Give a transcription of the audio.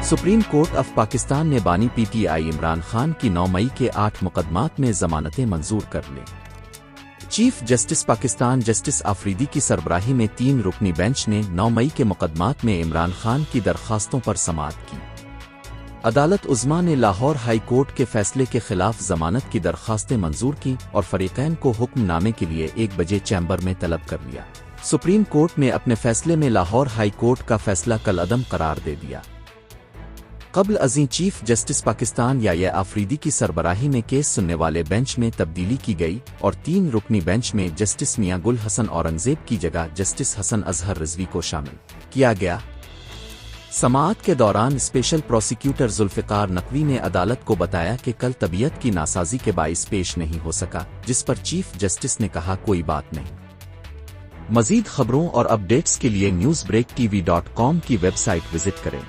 Supreme court of Pakistan نے بانی P T I Imran Khan کی 9 مئی کے 8 مقدمات میں ضمانتیں منظور کر لیں۔ Chief justice Pakistan justice Afridi کی سربراہی میں 3 رکنی بینچ نے 9 مئی کے مقدمات میں عمران خان کی درخواستوں پر سماعت کی۔ عدالت عظمیٰ نے لاہور ہائی کورٹ کے فیصلے کے خلاف ضمانت کی درخواستیں منظور کی اور فریقین کو حکم نامے کے لیے 1 بجے چیمبر میں طلب کر لیا۔ سپریم کورٹ نے اپنے فیصلے میں لاہور ہائی کورٹ کا فیصلہ کالعدم قرار دے دیا۔ قبل ازیں چیف جسٹس پاکستان یا آفریدی کی سربراہی میں کیس سننے والے بینچ میں تبدیلی کی گئی اور 3 رکنی بینچ میں جسٹس میاں گل حسن اورنگزیب کی جگہ جسٹس حسن اظہر رضوی کو شامل کیا گیا۔ سماعت کے دوران اسپیشل پروسیکیوٹر ذوالفقار نقوی نے عدالت کو بتایا کہ کل طبیعت کی ناسازی کے باعث پیش نہیں ہو سکا، جس پر چیف جسٹس نے کہا کوئی بات نہیں۔ مزید خبروں اور اپ ڈیٹس کے لیے newsbreaktv.com کی ویب سائٹ وزٹ کریں۔